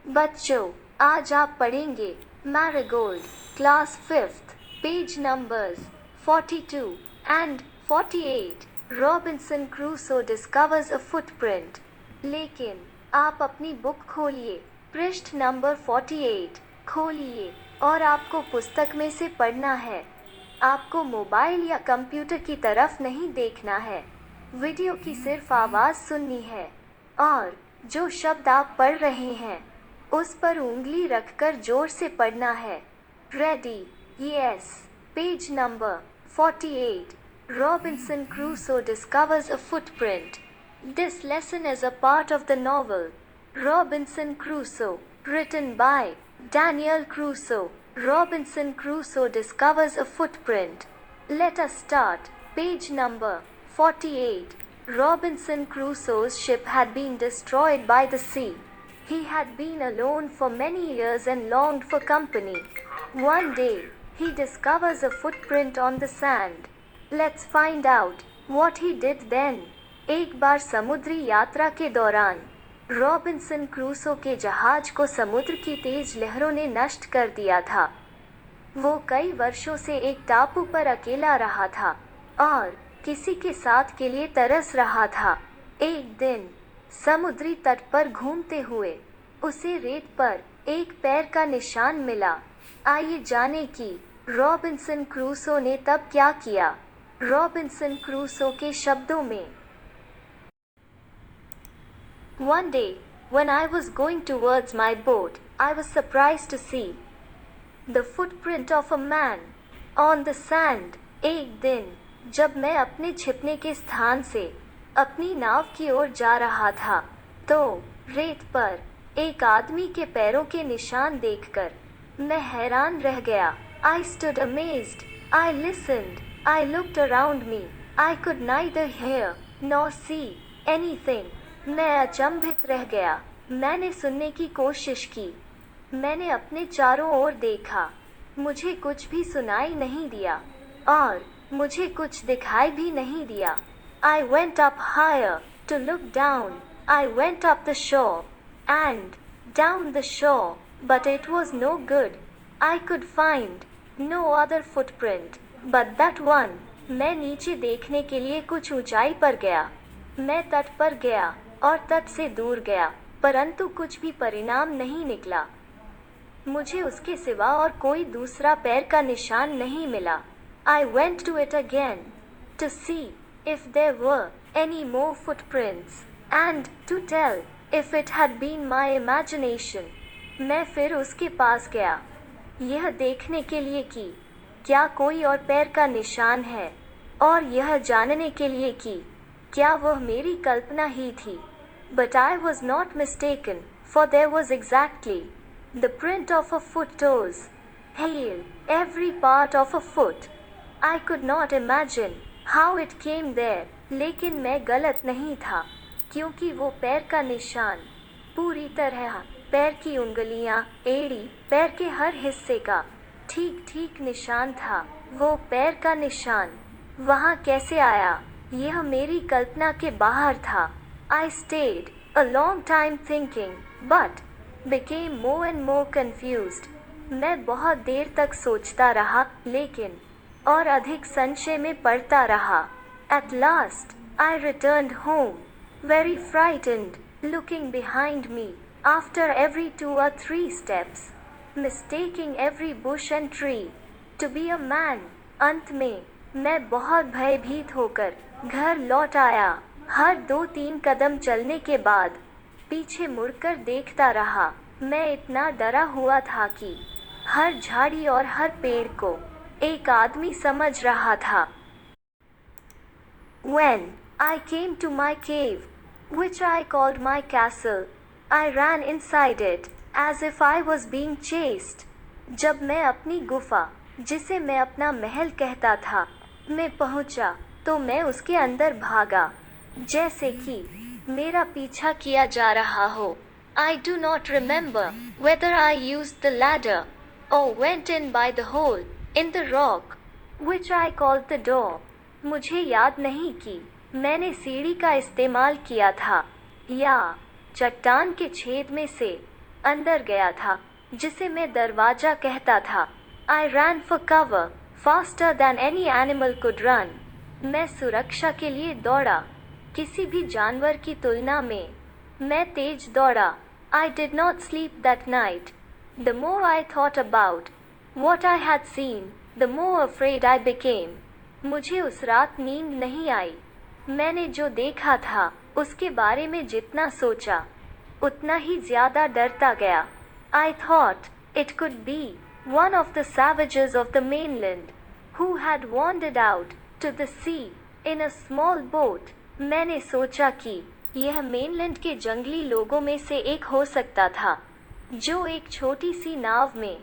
बच्चों, आज आप पढ़ेंगे marigold, class 5th, page numbers 42 and 48। Robinson Crusoe discovers a footprint. लेकिन आप अपनी बुक खोलिए, पृष्ठ नंबर 48 खोलिए और आपको पुस्तक में से पढ़ना है। आपको मोबाइल या कंप्यूटर की तरफ नहीं देखना है, वीडियो की सिर्फ आवाज़ सुननी है और जो शब्द आप पढ़ रहे हैं उस पर उंगली रखकर जोर से पढ़ना है। Ready? Yes. Page number 48। Robinson Crusoe discovers a footprint. This lesson is a part of the novel Robinson Crusoe, written by Daniel Crusoe. Robinson Crusoe discovers a footprint. Let us start. Page number 48. Robinson Crusoe's ship had been destroyed by the sea. He had been alone for many years and longed for company. One day, he discovers a footprint on the sand. Let's find out what he did then. एक बार समुद्री यात्रा के दौरान Robinson Crusoe के जहाज को समुद्र की तेज लहरों ने नष्ट कर दिया था। वो कई वर्षों से एक टापू पर अकेला रहा था और किसी के साथ के लिए तरस रहा था। एक दिन समुद्री तट पर घूमते हुए उसे रेत पर एक पैर का निशान मिला। आइए जाने कि रॉबिन्सन क्रूसो ने तब क्या किया। रॉबिन्सन क्रूसो के शब्दों में, One day, when I was going towards my boat, I was surprised to see the footprint of a man on the sand. एक दिन जब मैं अपने छिपने के स्थान से अपनी नाव की ओर जा रहा था, तो रेत पर एक आदमी के पैरों के निशान देखकर मैं हैरान रह गया। I stood amazed. I listened. I looked around me. I could neither hear nor see anything. मैं अचंभित रह गया। मैंने सुनने की कोशिश की। मैंने अपने चारों ओर देखा। मुझे कुछ भी सुनाई नहीं दिया और मुझे कुछ दिखाई भी नहीं दिया। I went up higher to look down. I went up the shore and down the shore, but it was no good. I could find no other footprint but that one. मैं नीचे देखने के लिए कुछ ऊंचाई पर गया। मैं तट पर गया और तट से दूर गया, परंतु कुछ भी परिणाम नहीं निकला। मुझे उसके सिवा और कोई दूसरा पैर का निशान नहीं मिला। I went to it again to see if there were any more footprints and to tell if it had been my imagination. मैं फिर उसके पास गया, यह देखने के लिए कि क्या कोई और पैर का निशान है और यह जानने के लिए कि क्या वह मेरी कल्पना ही थी। But I was not mistaken, for there was exactly the print of a foot toes. Hail, every part of a foot. I could not imagine how it came there. लेकिन मैं गलत नहीं था, क्योंकि वो पैर का निशान पूरी तरह पैर की उंगलियां, एड़ी, पैर के हर हिस्से का ठीक ठीक निशान था। वो पैर का निशान वहाँ कैसे आया, यह मेरी कल्पना के बाहर था। I stayed a long time thinking, but became more and more confused. मैं बहुत देर तक सोचता रहा, लेकिन और अधिक संशय में पड़ता रहा। At last, I returned home, very frightened, looking behind me, after every 2 or 3 steps, mistaking every bush and tree to be a man. अंत में मैं बहुत भयभीत होकर घर लौट आया। हर 2-3 कदम चलने के बाद पीछे मुड़कर देखता रहा। मैं इतना डरा हुआ था कि हर झाड़ी और हर पेड़ को एक आदमी समझ रहा था। When I came to my cave, which I called my castle, I ran inside it as if I was being chased. जब मैं अपनी गुफा, जिसे मैं अपना महल कहता था, में पहुंचा, तो मैं उसके अंदर भागा, जैसे कि मेरा पीछा किया जा रहा हो। I do not remember whether I used the ladder or went in by the hole in the rock, which I called the door. मुझे याद नहीं कि मैंने सीढ़ी का इस्तेमाल किया था या चट्टान के छेद में से अंदर गया था, जिसे मैं दरवाजा कहता था। I ran for cover, faster than any animal could run. मैं सुरक्षा के लिए दौड़ा, किसी भी जानवर की तुलना में। मैं तेज दौड़ा। I did not sleep that night. The more I thought about what I had seen, the more afraid I became. मुझे उस रात नींद नहीं आई। मैंने जो देखा था, उसके बारे में जितना सोचा, उतना ही ज्यादा डरता गया। I thought it could be one of the savages of the mainland who had wandered out to the sea in a small boat. मैंने सोचा कि यह मेनलैंड के जंगली लोगों में से एक हो सकता था, जो एक छोटी सी नाव में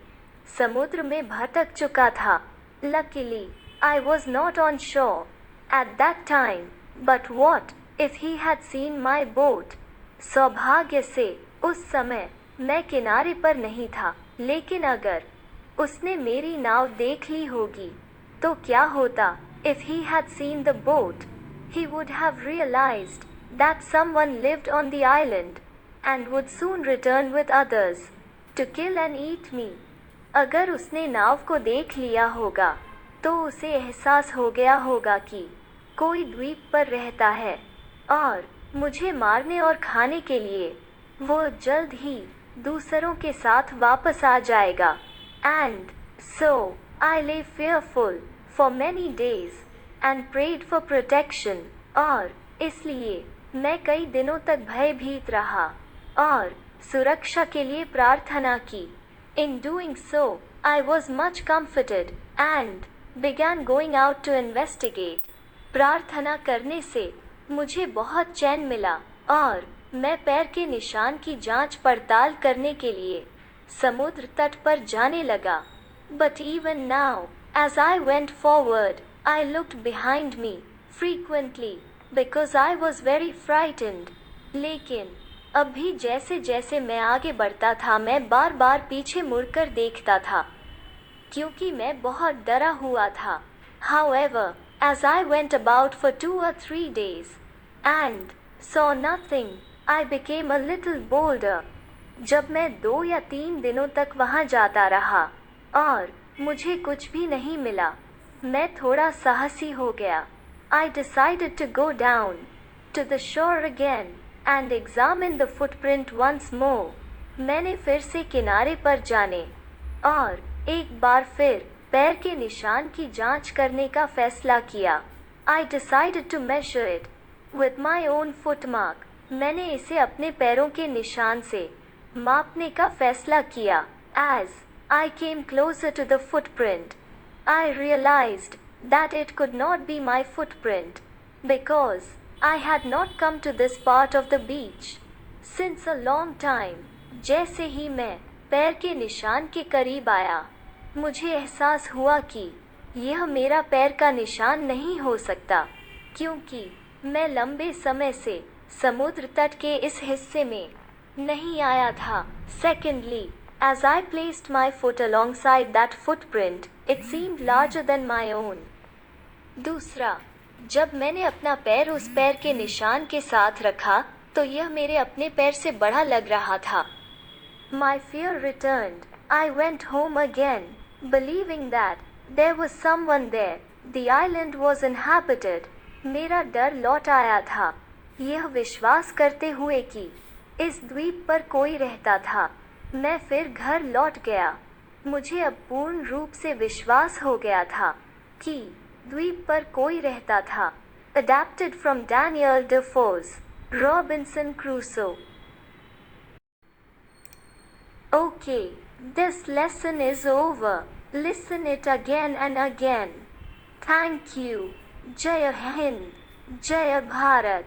समुद्र में भटक चुका था। Luckily, I was not on shore at that time, but what if he had seen my boat? सौभाग्य से उस समय मैं किनारे पर नहीं था, लेकिन अगर उसने मेरी नाव देख ली होगी, तो क्या होता? If he had seen the boat, he would have realized that someone lived on the island and would soon return with others to kill and eat me. अगर उसने नाव को देख लिया होगा, तो उसे एहसास हो गया होगा कि कोई द्वीप पर रहता है और मुझे मारने और खाने के लिए वो जल्द ही दूसरों के साथ वापस आ जाएगा। And so I lay fearful for many days and prayed for protection. और इसलिए मैं कई दिनों तक भयभीत रहा और सुरक्षा के लिए प्रार्थना की। In doing so, I was much comforted and began going out to investigate. प्रार्थना करने से मुझे बहुत चैन मिला और मैं पैर के निशान की जांच पड़ताल करने के लिए समुद्र तट पर जाने लगा। But even now, as I went forward, I looked behind me frequently because I was very frightened. लेकिन अब भी जैसे जैसे मैं आगे बढ़ता था, मैं बार बार पीछे मुड़कर देखता था, क्योंकि मैं बहुत डरा हुआ था। However, as I went about for 2 or 3 days and saw nothing, I became a little bolder. जब मैं 2 या 3 दिनों तक वहां जाता रहा और मुझे कुछ भी नहीं मिला, मैं थोड़ा साहसी हो गया। I decided to go down to the shore again and examine the footprint once more. मैंने फिर से किनारे पर जाने और एक बार फिर पैर के निशान की जांच करने का फैसला किया। I decided to measure it with my own footmark. मैंने इसे अपने पैरों के निशान से मापने का फैसला किया। As I came closer to the footprint, I realized that it could not be my footprint because I had not come to this part of the beach since a long time. जैसे ही मैं पैर के निशान के करीब आया, मुझे एहसास हुआ कि यह मेरा पैर का निशान नहीं हो सकता, क्योंकि मैं लंबे समय से समुद्र तट के इस हिस्से में नहीं आया था। Secondly, as I placed my foot alongside that footprint, it seemed larger than my own. दूसरा, जब मैंने अपना पैर उस पैर के निशान के साथ रखा, तो यह मेरे अपने पैर से बड़ा लग रहा था। My fear returned. I went home again, believing that there was someone there. The island was inhabited. मेरा डर लौट आया था, यह विश्वास करते हुए कि इस द्वीप पर कोई रहता था। मैं फिर घर लौट गया। मुझे अब पूर्ण रूप से विश्वास हो गया था कि द्वीप पर कोई रहता था। Adapted from Daniel Defoe's Robinson Crusoe. Okay, this lesson is over. Listen it again and again. Thank you. Jai Hind. Jai Bharat.